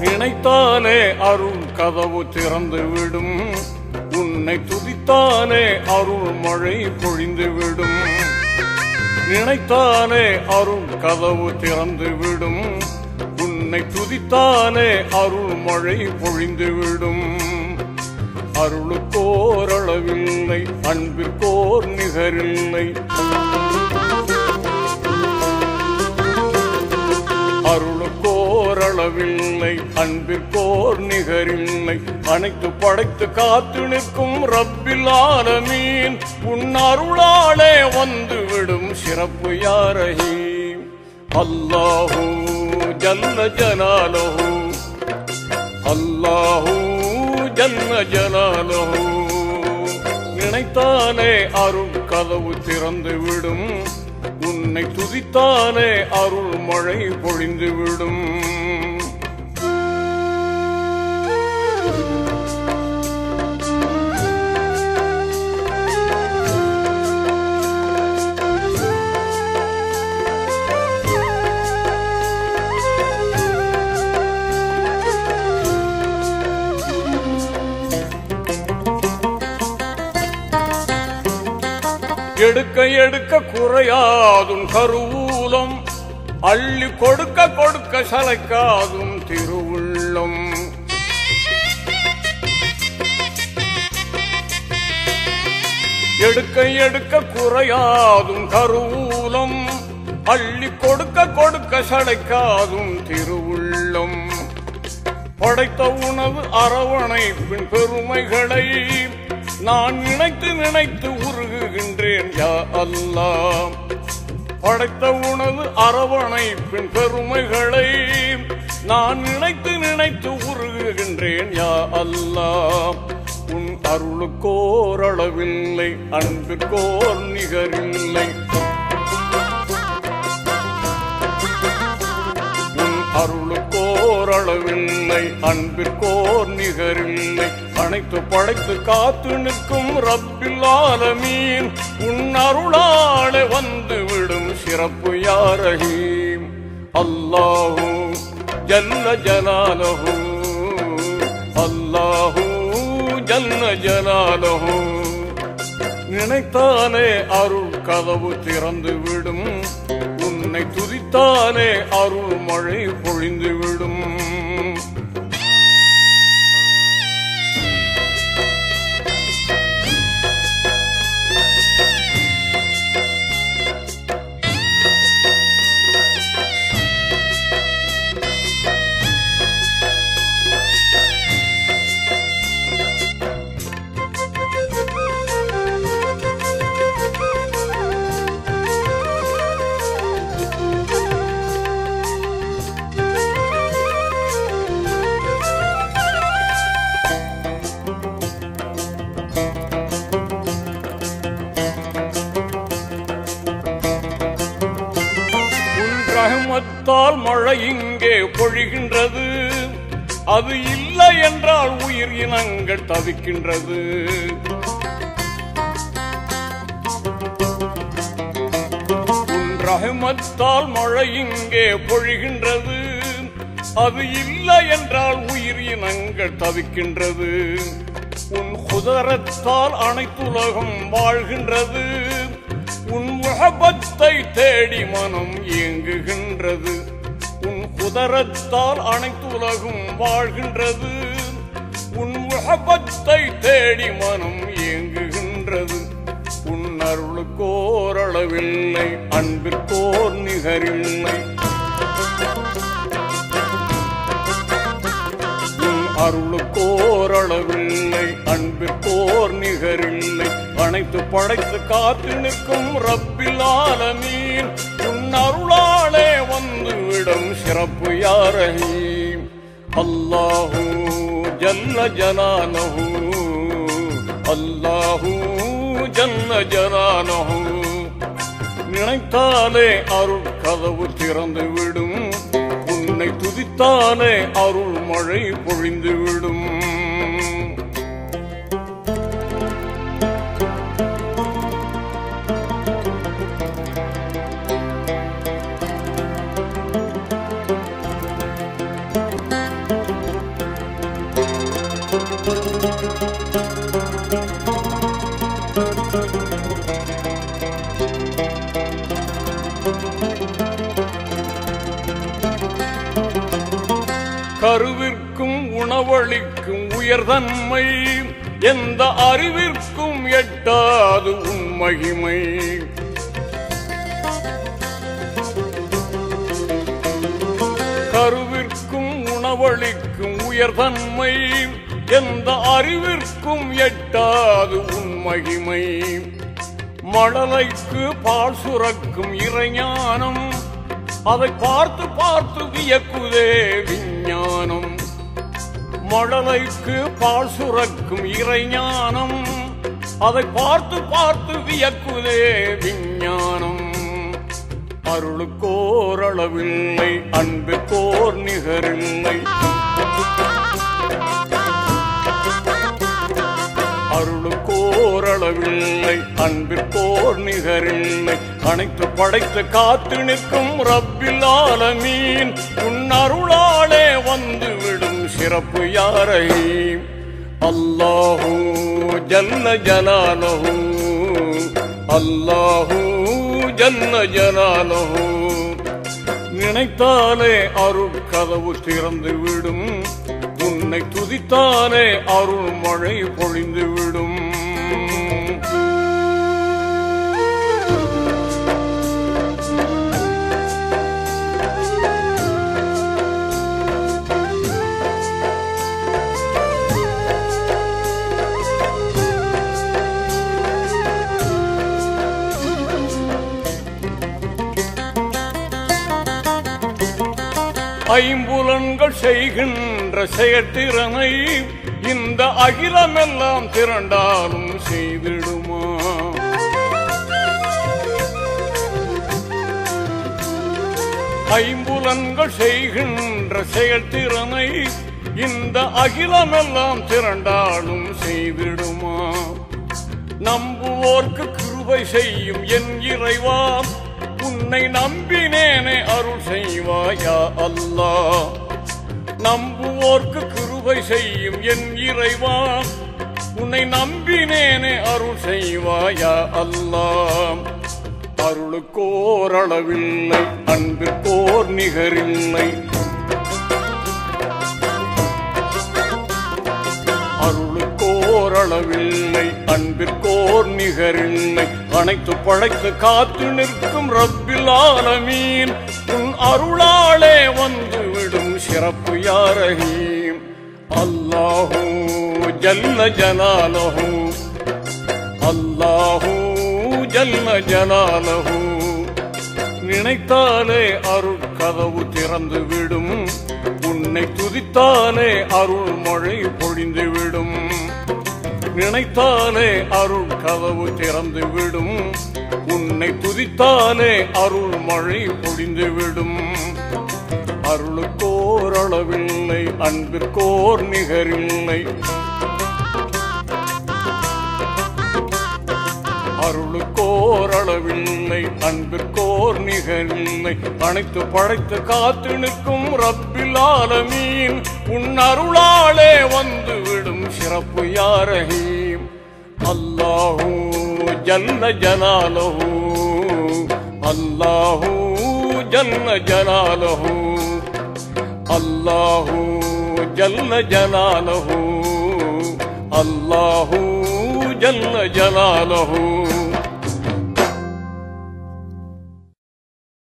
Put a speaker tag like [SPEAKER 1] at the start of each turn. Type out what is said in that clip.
[SPEAKER 1] நினைத்தாலே அருள் கதவு திறந்து விடும், உன்னை துதித்தாலே அருள் மழை பொழிந்து விடும். நினைத்தாலே அருள் கதவு திறந்து விடும், உன்னை துதித்தாலே அருள் மழை பொழிந்து விடும். அருளுக்கோர் அளவில்லை, அன்பிற்கோர் நிகரில்லை. அருளுக்கோர் அளவில்லை, அன்பிற்கோர் நிகரில்லை. அனைத்து படைத்து காத்து நிற்கும் ரப்பில் ஆலமீன், உன் அருளாலே வந்துவிடும் சிறப்பு யாரஹி. அல்லாஹு ஜல்ல ஜலாலுஹு, அல்லாஹு ஜல்ல ஜலாலுஹு. நினைத்தாலே அருள் கதவு திறந்து விடும், உன்னை துதித்தாலே அருள் மழை பொழிந்து விடும். எடுக்க எடுக்க குறையாதும் கருவூலம், அள்ளி கொடுக்க கொடுக்க சளைக்காதும் திருவுள்ளம். எடுக்க எடுக்க குறையாதும் கருவூலம், அள்ளி கொடுக்க கொடுக்க சளைக்காதும் திருவுள்ளம். படைத்த உணவு அரவணைப்பின் பெருமைகளை நான் நினைத்து நினைத்து உருகுகின்றேன் யா அல்லாஹ். படைத்த உணவு அரவணைப்பின் பெருமைகளை நான் நினைத்து நினைத்து உருகுகின்றேன் யா அல்லாஹ். உன் அருளுக்கோர் அளவில்லை, அன்பிற்கோர் நிகரில்லை. உன் அருளுக்கோர் அளவில்லை, அன்பிற்கோர் நிகரில்லை. அனைத்து படைத்து காத்து நிற்கும் ரப்பில் ஆலமீன், உன் அருளாலே வந்துவிடும் சிறப்பு யாரஹீம். அல்லாஹு ஜல்ல ஜலாலுஹு, அல்லாஹு ஜல்ல ஜலாலுஹு. நினைத்தாலே அருள் கதவு திறந்து விடும், உன்னை துதித்தாலே அருள் மழை பொழிந்து விடும். ரஹ்மத்தால் மழை இங்கே பொழிகின்றது, அது இல்லை என்றால் உயிர் இனங்கள் தவிக்கின்றது. உன் ரஹ்மத்தால் மழை இங்கே பொழிகின்றது, அது இல்லை என்றால் உயிர் இனங்கள் தவிக்கின்றது. உன் குதரத்தால் அனைத்துலகம் வாழ்கின்றது, உன் முஹப்பத்தை தேடி மனம் ஏங்குகின்றது. உன் குதரத்தால் அனைத்துலகும் வாழ்கின்றது, உன் முஹப்பத்தை தேடி மனம் ஏங்குகின்றது. உன் அருளுக்கோர் அளவில்லை, அன்பிற்கோர் நிகரில்லை. உன் அருளுக்கோர் அளவில்லை, அன்பிற்கோர் நிகரில்லை. அனைத்து படைத்து காத்து நிற்கும் ரப்பில் ஆலமீன், அலமீன் உன் அருளாலே வந்துவிடும் சிறப்பு யா ரஹீம். அல்லாஹு ஜல்ல ஜலாலுஹு அல்லாஹு ஜல்ல ஜலாலுஹு நினைத்தாலே அருள் கதவு திறந்து விடும். உன்னை துதித்தாலே அருள் மழை பொழிந்து விடும். கருவிற்கும் உணவளிக்கும் உயர்தன்மை எந்த அறிவிற்கும் எட்டாது உன் மகிமை. கருவிற்கும் உணவளிக்கும் உயர்தன்மை எந்த அறிவிற்கும் எட்டாது உன் மகிமை. மழலைக்கு பால் சுரக்கும் இறைஞானம் அதை பார்த்து பார்த்து வியக்குதே விஞ்ஞானம். மழலைக்கு பால் சுரக்கும் இறைஞானம் அதை பார்த்து பார்த்து வியக்குதே விஞ்ஞானம். அருளுக்கோரளவில்லை அன்புக்கோர் நிகரில்லை. அருளுக்கோரளவில்லை அன்பிற்கோர் நிகரில்லை. அனைத்து படைத்து காத்து நிற்கும் ரப்பில் ஆலமீன் உன் அருளாலே வந்துவிடும் சிறப்பு யா ரஹீம். அல்லாஹு ஜல்ல ஜலாலுஹு அல்லாஹு ஜல்ல ஜலாலுஹு நினைத்தாலே அருள் கதவு திறந்து விடும். உன்னை துதித்தாலே அருள் மழை பொழிந்து விடும். ஐம்புலன்கள் செய்கின்ற செயற்திறனை இந்த அகிலமெல்லாம் திரண்டாலும் செய்திடுமா. ஐம்புலன்கள் செய்கின்ற செயற்திறனை இந்த அகிலமெல்லாம் திரண்டாலும் செய்திடுமா. நம்புவோர்க்கு கிருபை செய்யும் என் இறைவா உன்னை நம்பினேனே அருள் செய்வாயா அல்லாஹ். நம்புவோர்க்கு கிருபை செய்யும் என் இறைவா உன்னை நம்பினேனே அருள் செய்வாயா அல்லாஹ். அருளுக்கோரளவில்லை அன்பிற்கோர் நிகரில்லை. அருளுக்கோரளவில்லை அன்பிற்கோர் நிகரில்லை. அனைத்து படைத்து காத்து நிற்கும் ரப்பில் ஆலமீன் உன் அருளாலே வந்துவிடும் சிறப்பு யா ரஹீம். அல்லாஹு ஜல்ல ஜலாலுஹு அல்லாஹு ஜல்ல ஜலாலுஹு நினைத்தாலே அருள் கதவு திறந்து விடும். உன்னை துதித்தாலே அருள் மழை பொழிந்து விடும். நினைத்தாலே அருள் கதவு திறந்து விடும். உன்னை துதித்தாலே அருள் மழை பொழிந்து விடும். அருளுக்கோரளவில்லை அன்பிற்கோர் நிகரில்லை. அருளுக்கோரளவில்லை அன்பிற்கோர் நிகரில்லை. அனைத்து படைத்து காத்து நிற்கும் ரப்பில் ஆலமீன் உன் அருளாலே வந்துவிடும் சிறப்பு யா ரஹீம். அல்லாஹு ஜல்ல ஜலாலுஹு அல்லாஹு ஜல்ல ஜலாலுஹு அல்லாஹு ஜல்ல ஜலாலுஹு அல்லாஹு ஜல்ல ஜலாலுஹு